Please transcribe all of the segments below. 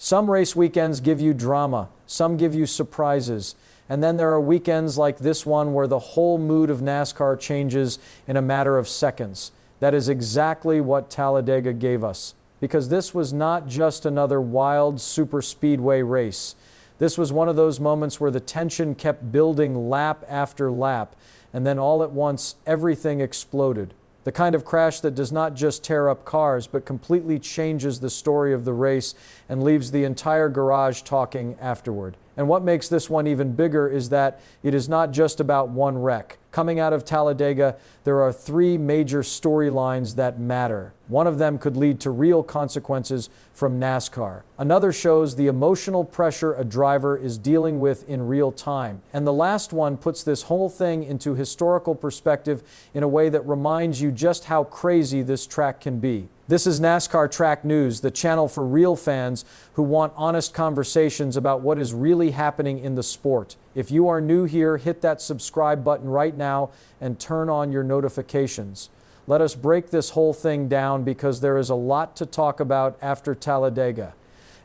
Some race weekends give you drama, some give you surprises, and then there are weekends like this one where the whole mood of NASCAR changes in a matter of seconds. That is exactly what Talladega gave us, because this was not just another wild super speedway race. This was one of those moments where the tension kept building lap after lap, and then all at once everything exploded. The kind of crash that does not just tear up cars, but completely changes the story of the race and leaves the entire garage talking afterward. And what makes this one even bigger is that it is not just about one wreck. Coming out of Talladega, there are three major storylines that matter. One of them could lead to real consequences from NASCAR. Another shows the emotional pressure a driver is dealing with in real time. And the last one puts this whole thing into historical perspective in a way that reminds you just how crazy this track can be. This is NASCAR Track News, the channel for real fans who want honest conversations about what is really happening in the sport. If you are new here, hit that subscribe button right now and turn on your notifications. Let us break this whole thing down because there is a lot to talk about after Talladega.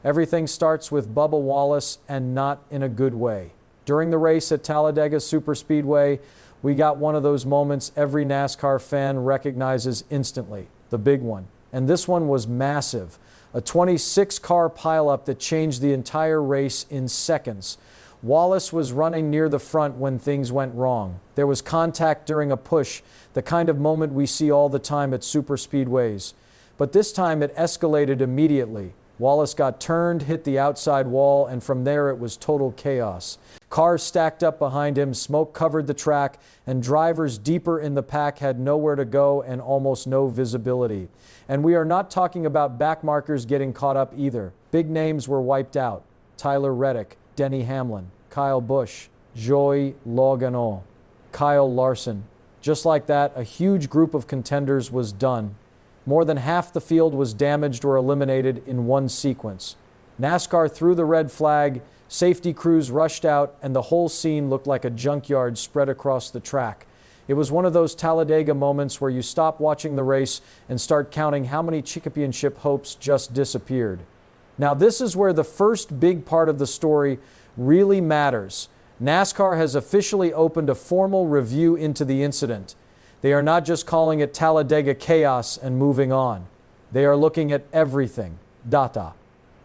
Everything starts with Bubba Wallace, and not in a good way. During the race at Talladega Superspeedway, we got one of those moments every NASCAR fan recognizes instantly, the big one. And this one was massive. A 26-car pileup that changed the entire race in seconds. Wallace was running near the front when things went wrong. There was contact during a push, the kind of moment we see all the time at superspeedways. But this time it escalated immediately. Wallace got turned, hit the outside wall, and from there it was total chaos. Cars stacked up behind him, smoke covered the track, and drivers deeper in the pack had nowhere to go and almost no visibility. And we are not talking about backmarkers getting caught up either. Big names were wiped out. Tyler Reddick, Denny Hamlin, Kyle Busch, Joey Logano, Kyle Larson. Just like that, a huge group of contenders was done. More than half the field was damaged or eliminated in one sequence. NASCAR threw the red flag, safety crews rushed out, and the whole scene looked like a junkyard spread across the track. It was one of those Talladega moments where you stop watching the race and start counting how many championship hopes just disappeared. Now this is where the first big part of the story really matters. NASCAR has officially opened a formal review into the incident. They are not just calling it Talladega chaos and moving on. They are looking at everything. Data,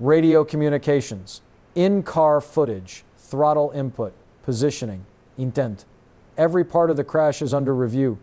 radio communications, in-car footage, throttle input, positioning, intent. Every part of the crash is under review.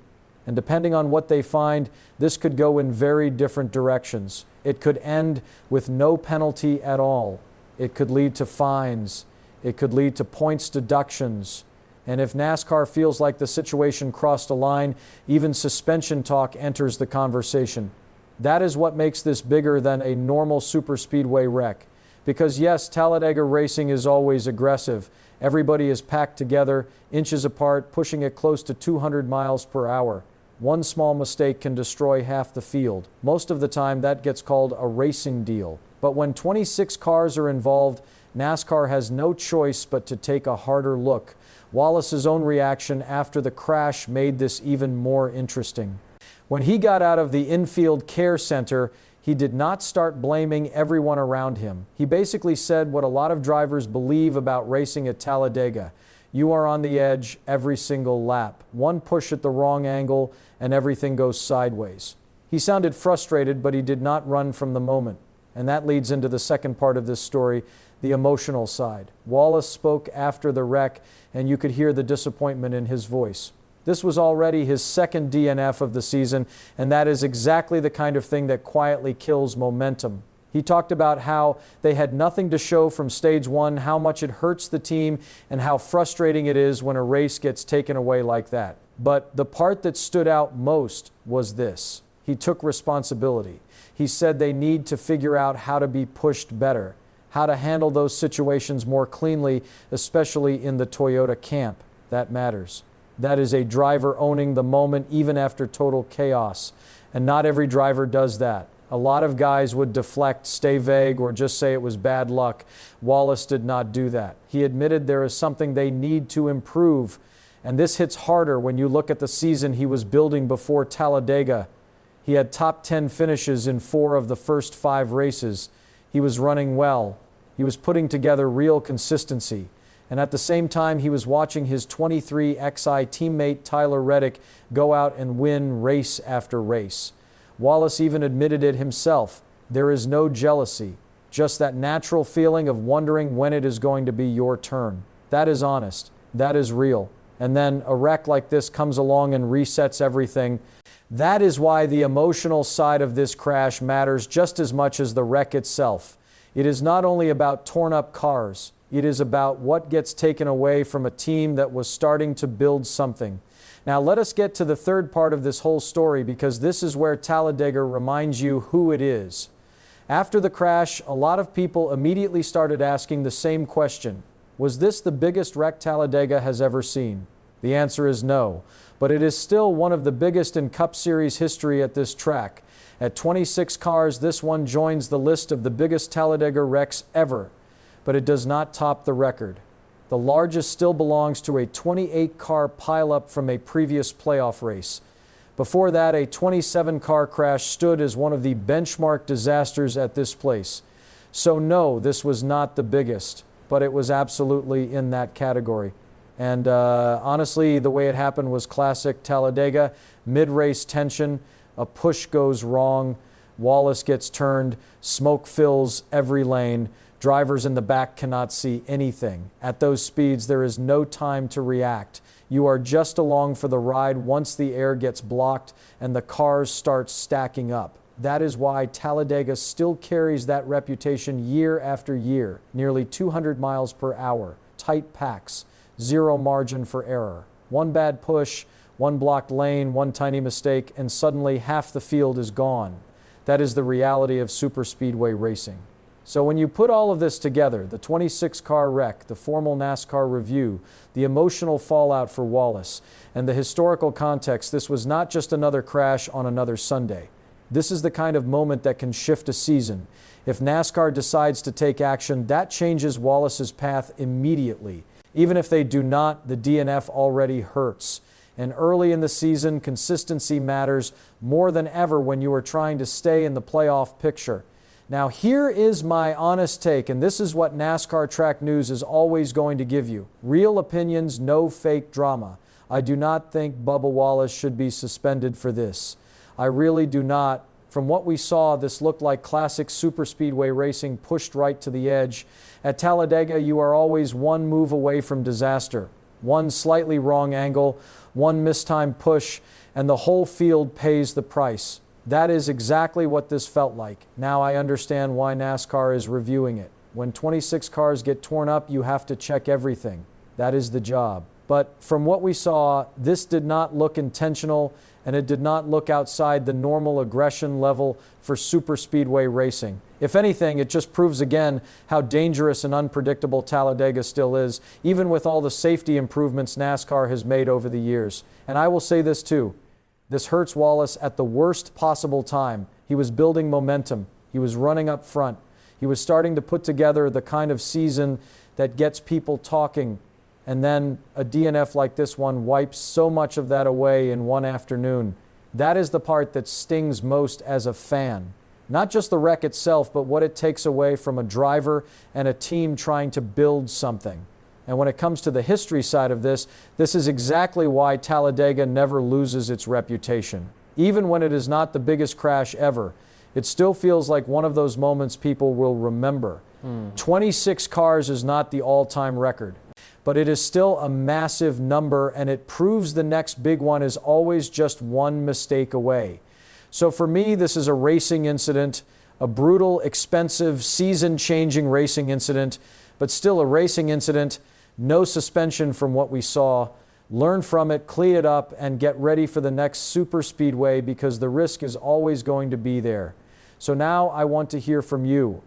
And depending on what they find, this could go in very different directions. It could end with no penalty at all. It could lead to fines. It could lead to points deductions. And if NASCAR feels like the situation crossed a line, even suspension talk enters the conversation. That is what makes this bigger than a normal superspeedway wreck. Because yes, Talladega racing is always aggressive. Everybody is packed together, inches apart, pushing it close to 200 miles per hour. One small mistake can destroy half the field. Most of the time, that gets called a racing deal. But when 26 cars are involved, NASCAR has no choice but to take a harder look. Wallace's own reaction after the crash made this even more interesting. When he got out of the infield care center, he did not start blaming everyone around him. He basically said what a lot of drivers believe about racing at Talladega. You are on the edge every single lap. One push at the wrong angle and everything goes sideways. He sounded frustrated, but he did not run from the moment. And that leads into the second part of this story, the emotional side. Wallace spoke after the wreck, and you could hear the disappointment in his voice. This was already his second DNF of the season, and that is exactly the kind of thing that quietly kills momentum. He talked about how they had nothing to show from stage one, how much it hurts the team, and how frustrating it is when a race gets taken away like that. But the part that stood out most was this. He took responsibility. He said they need to figure out how to be pushed better, how to handle those situations more cleanly, especially in the Toyota camp. That matters. That is a driver owning the moment even after total chaos. And not every driver does that. A lot of guys would deflect, stay vague, or just say it was bad luck. Wallace did not do that. He admitted there is something they need to improve. And this hits harder when you look at the season he was building before Talladega. He had top 10 finishes in 4 of the first 5 races. He was running well. He was putting together real consistency. And at the same time, he was watching his 23XI teammate Tyler Reddick go out and win race after race. Wallace even admitted it himself. There is no jealousy, just that natural feeling of wondering when it is going to be your turn. That is honest. That is real. And then a wreck like this comes along and resets everything. That is why the emotional side of this crash matters just as much as the wreck itself. It is not only about torn up cars. It is about what gets taken away from a team that was starting to build something. Now let us get to the third part of this whole story, because this is where Talladega reminds you who it is. After the crash, a lot of people immediately started asking the same question. Was this the biggest wreck Talladega has ever seen? The answer is no, but it is still one of the biggest in Cup Series history at this track. At 26 cars, this one joins the list of the biggest Talladega wrecks ever, but it does not top the record. The largest still belongs to a 28-car pileup from a previous playoff race. Before that, a 27-car crash stood as one of the benchmark disasters at this place. So no, this was not the biggest, but it was absolutely in that category. And honestly, the way it happened was classic Talladega. Mid-race tension, a push goes wrong, Wallace gets turned, smoke fills every lane. Drivers in the back cannot see anything. At those speeds, there is no time to react. You are just along for the ride once the air gets blocked and the cars start stacking up. That is why Talladega still carries that reputation year after year. Nearly 200 miles per hour, tight packs, zero margin for error. One bad push, one blocked lane, one tiny mistake, and suddenly half the field is gone. That is the reality of superspeedway racing. So when you put all of this together, the 26-car wreck, the formal NASCAR review, the emotional fallout for Wallace, and the historical context, this was not just another crash on another Sunday. This is the kind of moment that can shift a season. If NASCAR decides to take action, that changes Wallace's path immediately. Even if they do not, the DNF already hurts. And early in the season, consistency matters more than ever when you are trying to stay in the playoff picture. Now, here is my honest take, and this is what NASCAR Track News is always going to give you. Real opinions, no fake drama. I do not think Bubba Wallace should be suspended for this. I really do not. From what we saw, this looked like classic superspeedway racing pushed right to the edge. At Talladega, you are always one move away from disaster. One slightly wrong angle, one mistimed push, and the whole field pays the price. That is exactly what this felt like. Now I understand why NASCAR is reviewing it. When 26 cars get torn up, you have to check everything. That is the job. But from what we saw, this did not look intentional, and it did not look outside the normal aggression level for superspeedway racing. If anything, it just proves again how dangerous and unpredictable Talladega still is, even with all the safety improvements NASCAR has made over the years. And I will say this too. This hurts Wallace at the worst possible time. He was building momentum. He was running up front. He was starting to put together the kind of season that gets people talking. And then a DNF like this one wipes so much of that away in one afternoon. That is the part that stings most as a fan. Not just the wreck itself, but what it takes away from a driver and a team trying to build something. And when it comes to the history side of this, this is exactly why Talladega never loses its reputation. Even when it is not the biggest crash ever, it still feels like one of those moments people will remember. 26 cars is not the all-time record, but it is still a massive number, and it proves the next big one is always just one mistake away. So for me, this is a racing incident, a brutal, expensive, season-changing racing incident, but still a racing incident. No suspension from what we saw. Learn from it, clean it up, and get ready for the next super speedway, because the risk is always going to be there. So now I want to hear from you.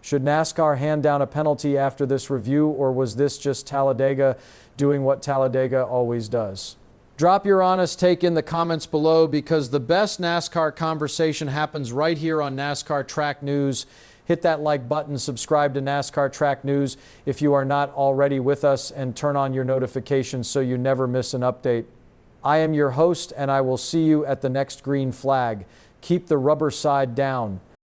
Should NASCAR hand down a penalty after this review, or was this just Talladega doing what Talladega always does? Drop your honest take in the comments below, because the best NASCAR conversation happens right here on NASCAR Track News. Hit that like button, subscribe to NASCAR Track News if you are not already with us, and turn on your notifications so you never miss an update. I am your host, and I will see you at the next green flag. Keep the rubber side down.